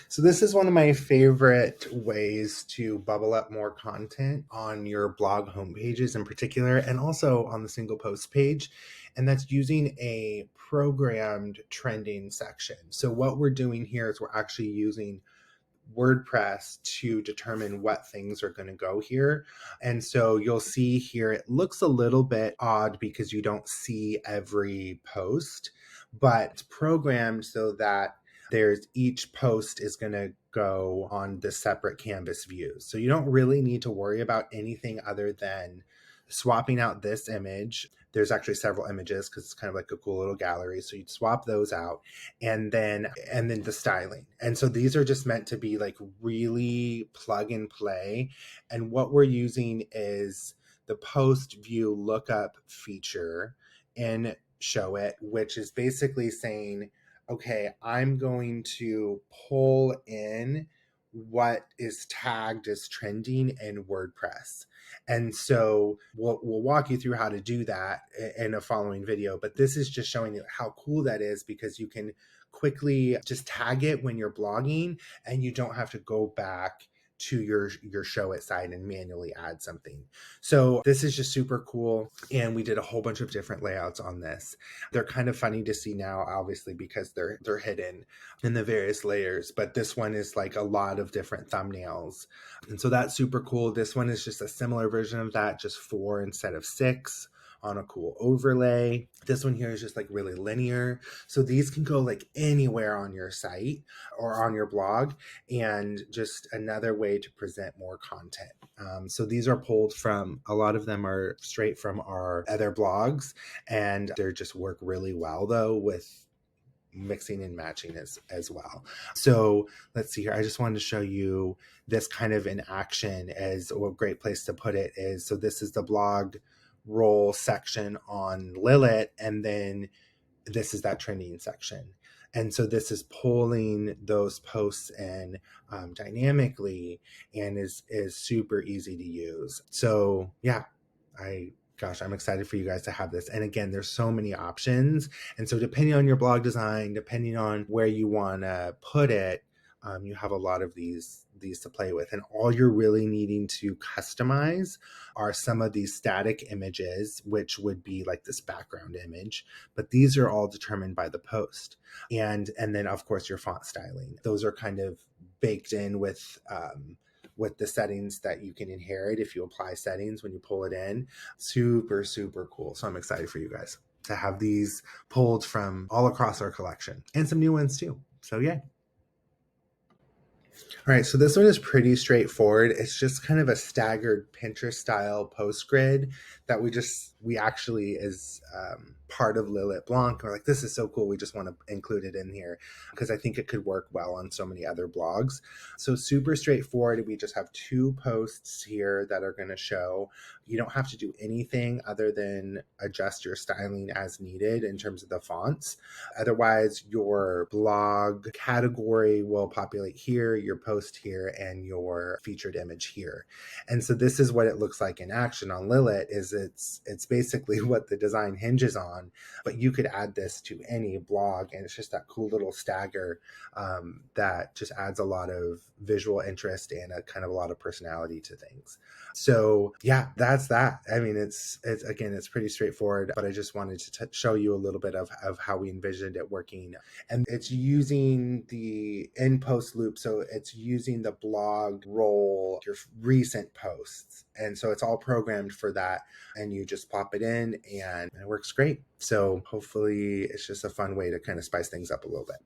So this is one of my favorite ways to bubble up more content on your blog homepages in particular, and also on the single post page. And that's using a programmed trending section. So what we're doing here is we're actually using WordPress to determine what things are going to go here. And so you'll see here, it looks a little bit odd because you don't see every post, but it's programmed so that there's each post is going to go on the separate canvas views. So you don't really need to worry about anything other than swapping out this image. There's actually several images because it's kind of like a cool little gallery. So you'd swap those out and then the styling. And so these are just meant to be like really plug and play. And what we're using is the post view lookup feature in Show It, which is basically saying, okay, I'm going to pull in what is tagged as trending in WordPress. And so we'll walk you through how to do that in a following video. But this is just showing you how cool that is, because you can quickly just tag it when you're blogging and you don't have to go back to your Show It site and manually add something. So this is just super cool. And we did a whole bunch of different layouts on this. They're kind of funny to see now, obviously, because they're hidden in the various layers. But this one is like a lot of different thumbnails. And so that's super cool. This one is just a similar version of that, just 4 instead of 6 on a cool overlay. This one here is just like really linear. So these can go like anywhere on your site or on your blog, and just another way to present more content. So these are pulled from, a lot of them are straight from our other blogs, and they just work really well though with mixing and matching as well. So let's see here. I just wanted to show you this kind of in action, as a great place to put it is, so this is the blog roll section on Lilith, and then this is that trending section. And so this is pulling those posts in dynamically, and is super easy to use. So yeah, I'm excited for you guys to have this. And again, there's so many options. And so depending on your blog design, depending on where you want to put it, you have a lot of these to play with. And all you're really needing to customize are some of these static images, which would be like this background image. But these are all determined by the post. And then, of course, your font styling. Those are kind of baked in with the settings that you can inherit if you apply settings when you pull it in. Super, super cool. So I'm excited for you guys to have these pulled from all across our collection, and some new ones too. So yeah. All right, so this one is pretty straightforward. It's just kind of a staggered Pinterest style post grid that we actually is part of Lilith Blanc. We're like, this is so cool. We just want to include it in here because I think it could work well on so many other blogs. So super straightforward. We just have 2 posts here that are going to show. You don't have to do anything other than adjust your styling as needed in terms of the fonts. Otherwise, your blog category will populate here, your post here, and your featured image here. And so this is what it looks like in action on Lilith. Is it's basically what the design hinges on, but you could add this to any blog, and it's just that cool little stagger that just adds a lot of visual interest and a kind of a lot of personality to things. So yeah, that's that. I mean, it's pretty straightforward, but I just wanted to show you a little bit of how we envisioned it working. And it's using the in post loop. So it's using the blog roll, your recent posts. And so it's all programmed for that. And you just pop it in and it works great. So hopefully it's just a fun way to kind of spice things up a little bit.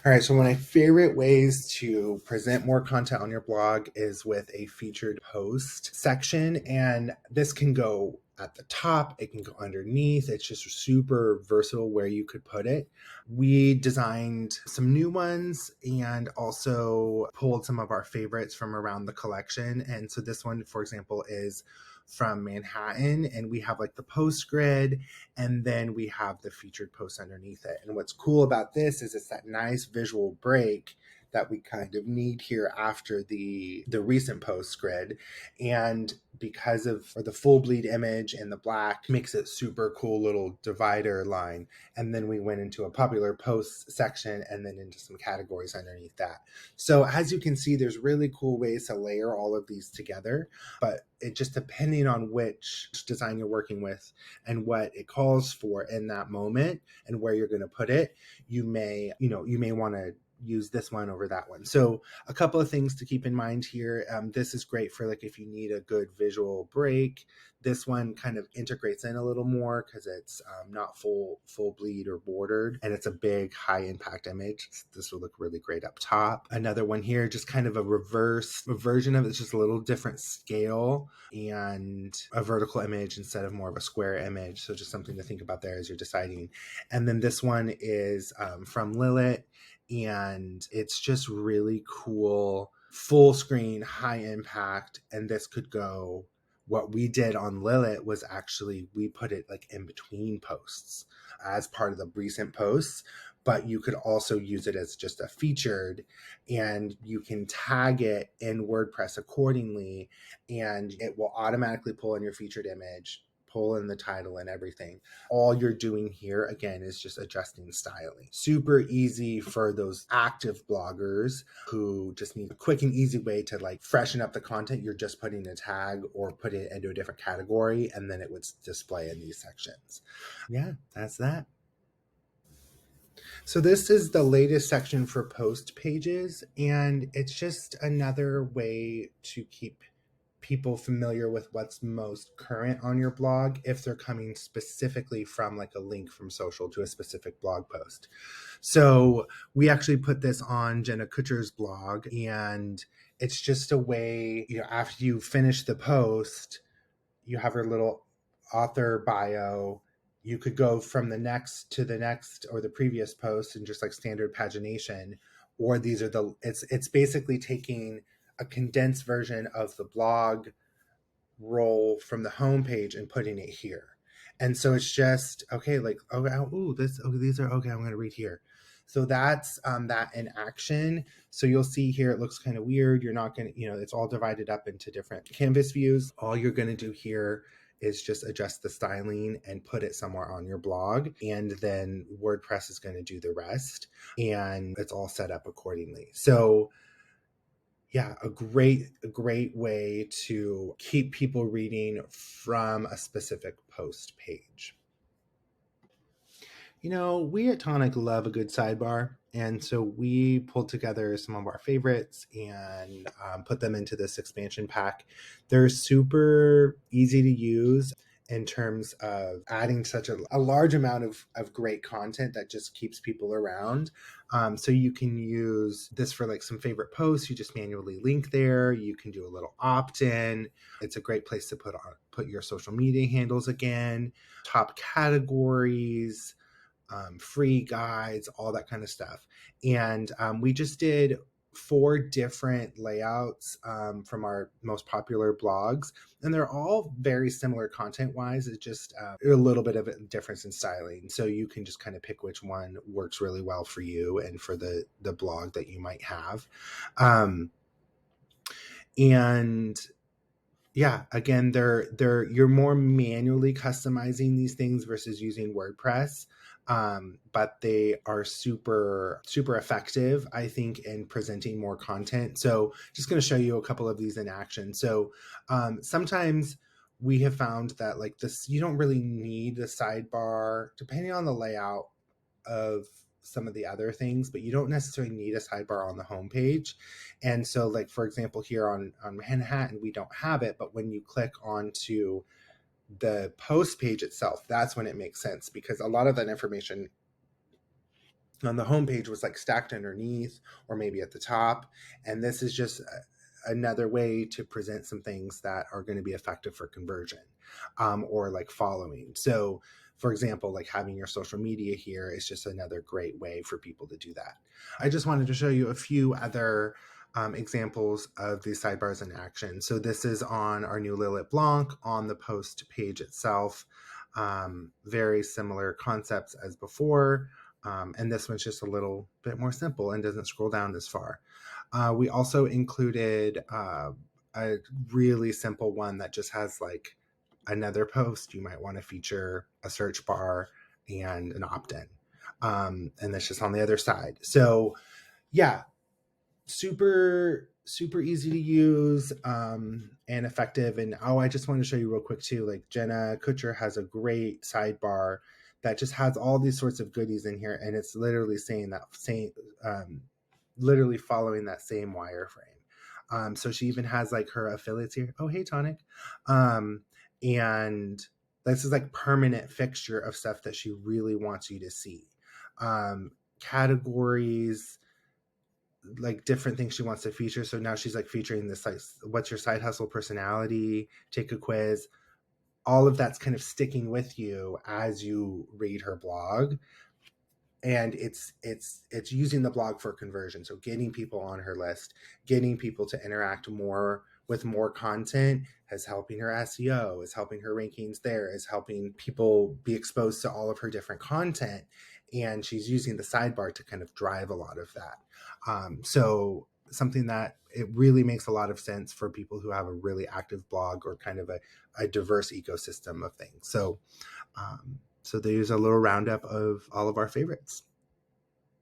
All right, so one of my favorite ways to present more content on your blog is with a featured post section. And this can go at the top, it can go underneath. It's just super versatile where you could put it. We designed some new ones and also pulled some of our favorites from around the collection. And so this one, for example, is from Manhattan, and we have like the post grid, and then we have the featured post underneath it. And what's cool about this is it's that nice visual break that we kind of need here after the recent post grid. And because of the full bleed image and the black makes it super cool little divider line. And then we went into a popular posts section and then into some categories underneath that. So as you can see, there's really cool ways to layer all of these together, but it just depending on which design you're working with and what it calls for in that moment and where you're going to put it, you may want to use this one over that one. So a couple of things to keep in mind here. This is great for like if you need a good visual break. This one kind of integrates in a little more because it's not full bleed or bordered, and it's a big high impact image. This will look really great up top. Another one here, just kind of a version of it. It's just a little different scale and a vertical image instead of more of a square image. So just something to think about there as you're deciding. And then this one is from Lilith, and it's just really cool, full screen, high impact. And this could go, what we did on Lilith was actually we put it like in between posts as part of the recent posts, but you could also use it as just a featured, and you can tag it in WordPress accordingly, and it will automatically pull in your featured image, pull in the title and everything. All you're doing here again is just adjusting styling. Super easy for those active bloggers who just need a quick and easy way to like freshen up the content. You're just putting a tag or put it into a different category, and then it would display in these sections. Yeah, that's that. So this is the latest section for post pages, and it's just another way to keep people familiar with what's most current on your blog if they're coming specifically from like a link from social to a specific blog post. So we actually put this on Jenna Kutcher's blog, and it's just a way, after you finish the post, you have her little author bio. You could go from the next to the next or the previous post and just like standard pagination, or these are it's basically taking a condensed version of the blog roll from the homepage and putting it here. And so it's just, okay, like, these are, okay, I'm going to read here. So that's that in action. So you'll see here, it looks kind of weird. You're not going to, it's all divided up into different canvas views. All you're going to do here is just adjust the styling and put it somewhere on your blog. And then WordPress is going to do the rest. And it's all set up accordingly. So yeah, a great way to keep people reading from a specific post page. We at Tonic love a good sidebar, and so we pulled together some of our favorites and put them into this expansion pack. They're super easy to use in terms of adding such a large amount of great content that just keeps people around. So you can use this for like some favorite posts. You just manually link there. You can do a little opt-in. It's a great place to put your social media handles again, top categories, free guides, all that kind of stuff. And we just did 4 different layouts from our most popular blogs, and they're all very similar content wise. It's just a little bit of a difference in styling, so you can just kind of pick which one works really well for you and for the blog that you might have. And yeah, again, they're you're more manually customizing these things versus using WordPress, but they are super effective, I think, in presenting more content. So just going to show you a couple of these in action. So sometimes we have found that like this, you don't really need the sidebar depending on the layout of some of the other things, but you don't necessarily need a sidebar on the homepage. And so like, for example, here on Manhattan, we don't have it, but when you click onto the post page itself, that's when it makes sense, because a lot of that information on the homepage was like stacked underneath or maybe at the top. And this is just another way to present some things that are going to be effective for conversion or like following. So for example, like having your social media here is just another great way for people to do that. I just wanted to show you a few other examples of these sidebars in action. So this is on our new Lilith Blanc on the post page itself. Very similar concepts as before. And this one's just a little bit more simple and doesn't scroll down as far. We also included a really simple one that just has like another post. You might want to feature a search bar and an opt-in. And that's just on the other side. So yeah, super easy to use, and effective. And I just wanted to show you real quick too, like Jenna Kutcher has a great sidebar that just has all these sorts of goodies in here, and it's literally saying that same, um, literally following that same wireframe. So she even has like her affiliates here. Oh, hey, Tonic. And this is like permanent fixture of stuff that she really wants you to see. Categories, like different things she wants to feature. So now she's like featuring this, like, what's your side hustle personality? Take a quiz. All of that's kind of sticking with you as you read her blog. And it's using the blog for conversion. So getting people on her list, getting people to interact more with more content, is helping her SEO, is helping her rankings there, is helping people be exposed to all of her different content. And she's using the sidebar to kind of drive a lot of that. So something that it really makes a lot of sense for people who have a really active blog or kind of a diverse ecosystem of things. So there's a little roundup of all of our favorites.